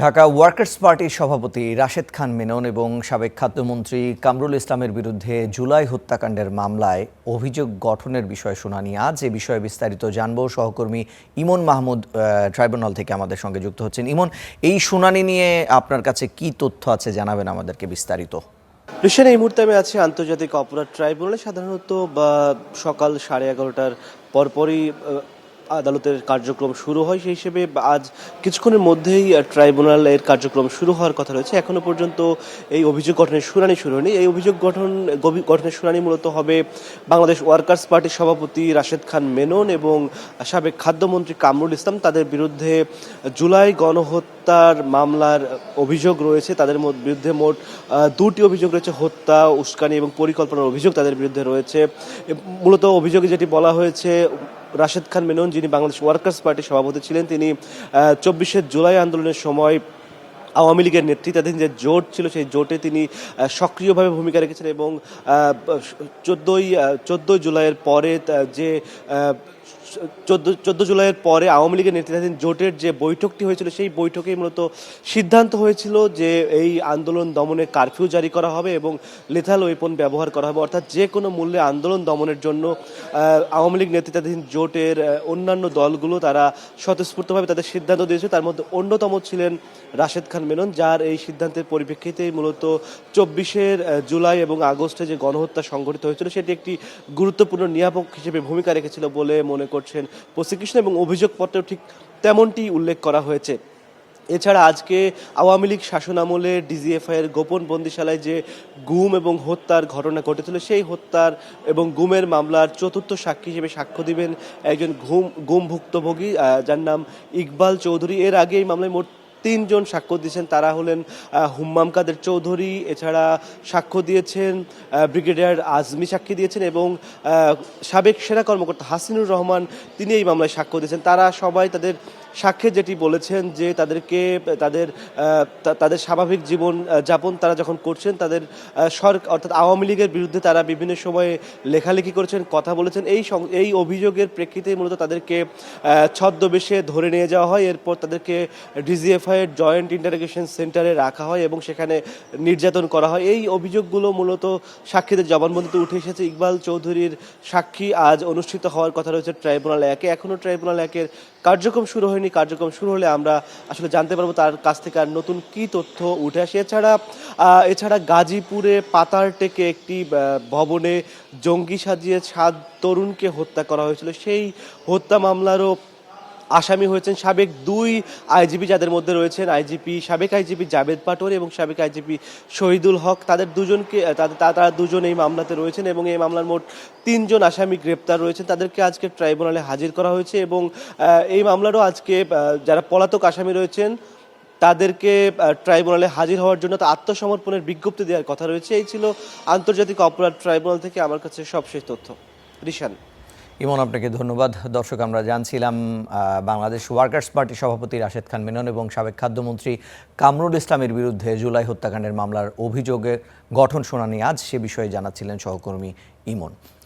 Dhaka workers পার্টির সভাপতি রাশেদ খান মেনন এবং সাবেক খাদ্যমন্ত্রী কামরুল ইসলামের বিরুদ্ধে জুলাই হত্যাকাণ্ডের মামলায় অভিযোগ গঠনের বিষয়ে শুনানি আজ। এ বিষয়ে বিস্তারিত জানবো। সহকর্মী ইমন মাহমুদ ট্রাইব্যুনাল থেকে আমাদের সঙ্গে যুক্ত হচ্ছেন। ইমন, এই শুনানি নিয়ে আপনার কাছে কি তথ্য আছে জানাবেন আমাদেরকে বিস্তারিত। ঋষান, এই মুহূর্তে আমি আছি আন্তর্জাতিক অপরাধ ট্রাইব্যুনালে। সাধারণত সকাল 11:30টার পরপরই আদালতের কার্যক্রম শুরু হয়। সেই হিসেবে আজ কিছুক্ষণের মধ্যেই ট্রাইব্যুনালের কার্যক্রম শুরু হওয়ার কথা রয়েছে। এখনো পর্যন্ত এই অভিযোগ গঠনের শুনানি শুরু হয়নি। এই অভিযোগ গঠনের শুনানি মূলত হবে বাংলাদেশ ওয়ার্কার্স পার্টির সভাপতি রাশেদ খান মেনন এবং সাবেক খাদ্যমন্ত্রী কামরুল ইসলাম। তাদের বিরুদ্ধে জুলাই গণহত্যার মামলার অভিযোগ রয়েছে। তাদের বিরুদ্ধে মোট 2টি অভিযোগ রয়েছে। হত্যা, উস্কানি এবং পরিকল্পনার অভিযোগ তাদের বিরুদ্ধে রয়েছে। মূলত অভিযোগে যেটি বলা হয়েছে, রাশেদ খান মেনন, যিনি বাংলাদেশ ওয়ার্কার্স পার্টির সভাপতি ছিলেন, তিনি 24শে জুলাই আন্দোলনের সময় আওয়ামী লীগের নেতৃত্বাধীন যে জোট ছিল সেই জোটে তিনি সক্রিয়ভাবে ভূমিকা রেখেছেন এবং 14 জুলাইয়ের পরে যে 14 জুলাইয়ের পরে আওয়ামী লীগের নেতৃত্বাধীন জোটের যে বৈঠকটি হয়েছিল সেই বৈঠকেই মূলত সিদ্ধান্ত হয়েছিল যে এই আন্দোলন দমনে কারফিউ জারি করা হবে এবং লেথাল ওয়েপন ব্যবহার করা হবে। অর্থাৎ যে কোনো মূল্যে আন্দোলন দমনের জন্য আওয়ামী লীগ নেতৃত্বাধীন জোটের অন্যান্য দলগুলো তারা স্বতঃস্ফূর্তভাবে তাদের সিদ্ধান্ত দিয়েছে। তার মধ্যে অন্যতম ছিলেন রাশেদ খান মেনন, যার এই সিদ্ধান্তের পরিপ্রেক্ষিতেই মূলত 24শে জুলাই এবং আগস্টে যে গণহত্যা সংঘটিত হয়েছিল সেটি একটি গুরুত্বপূর্ণ নিয়ামক হিসেবে ভূমিকা রেখেছিল বলে মনে করছেন প্রসিকিউশন, এবং অভিযোগপত্রেও ঠিক তেমনটি উল্লেখ করা হয়েছে। এছাড়া আজকে আওয়ামী লীগ শাসনামলে ডিজিএফআই এর গোপন বন্দিশালায় যে গুম এবং হত্যার ঘটনা ঘটেছিল সেই হত্যার এবং গুমের মামলার চতুর্থ সাক্ষী হিসেবে সাক্ষ্য দিবেন একজন গুম ভুক্তভোগী, যার নাম ইকবাল চৌধুরী। এর আগে এই মামলায় মোট 3 জন সাক্ষ্য দিয়েছেন। তারা হলেন হুম্মাম কাদের চৌধুরী, এছাড়া সাক্ষ্য দিয়েছেন ব্রিগেডিয়ার আজমি সাক্ষী দিয়েছেন এবং সাবেক সেনা কর্মকর্তা হাসিনুর রহমান, তিনি এই মামলায় সাক্ষ্য দিয়েছেন। তারা সবাই তাদের সাক্ষ্যে যেটি বলেছেন যে তাদেরকে তাদের স্বাভাবিক জীবন যাপন তারা যখন করছেন, তাদের অর্থাৎ আওয়ামী লীগের বিরুদ্ধে তারা বিভিন্ন সময়ে লেখালেখি করেছেন, কথা বলেছেন। এই অভিযোগের প্রেক্ষিতে মূলত তাদেরকে ছদ্মবেশে ধরে নিয়ে যাওয়া হয়। এরপর তাদেরকে ডিজিএফআই এর জয়েন্ট ইন্টারোগেশন সেন্টারে রাখা হয় এবং সেখানে নির্যাতন করা হয়। এই অভিযোগগুলো মূলত সাক্ষীদের জবানবন্দিতে উঠে এসেছে। ইকবাল চৌধুরীর সাক্ষী আজ অনুষ্ঠিত হওয়ার কথা রয়েছে ট্রাইব্যুনাল 1-এ। এখনও ট্রাইব্যুনাল 1-এর কার্যক্রম শুরু হয়নি। কার্যক্রম শুরু হলে আমরা আসলে জানতে পারবো তার কাছ থেকে আর নতুন কি তথ্য উঠে আসে। এছাড়া গাজীপুরে পাতারটেকে একটি ভবনে জঙ্গি সাজিয়ে 7 তরুণকে হত্যা করা হয়েছিল। সেই হত্যা মামলারও আসামি হয়েছেন সাবেক 2 আইজিপি, যাদের মধ্যে রয়েছেন সাবেক আইজিপি জাবেদ পাটোয়ারি এবং সাবেক আইজিপি শহীদুল হক। তারা দুজন এই মামলাতে রয়েছেন এবং এই মামলার মোট 3 জন আসামি গ্রেপ্তার রয়েছেন। তাদেরকে আজকে ট্রাইব্যুনালে হাজির করা হয়েছে এবং এই মামলারও আজকে যারা পলাতক আসামি রয়েছেন তাদেরকে ট্রাইব্যুনালে হাজির হওয়ার জন্য আত্মসমর্পণের বিজ্ঞপ্তি দেওয়ার কথা রয়েছে। এই ছিল আন্তর্জাতিক অপরাধ ট্রাইব্যুনাল থেকে আমার কাছে সবশেষ তথ্য। ঋষান। ইমন, আপনাকে ধন্যবাদ। দর্শক, আমরা জানছিলাম বাংলাদেশ ওয়ার্কার্স পার্টির সভাপতি রাশেদ খান মেনন এবং সাবেক খাদ্যমন্ত্রী কামরুল ইসলামের বিরুদ্ধে জুলাই হত্যাকাণ্ডের মামলার অভিযোগের গঠন শুনানি আজ। সে বিষয়ে জানাচ্ছিলেন সহকর্মী ইমন।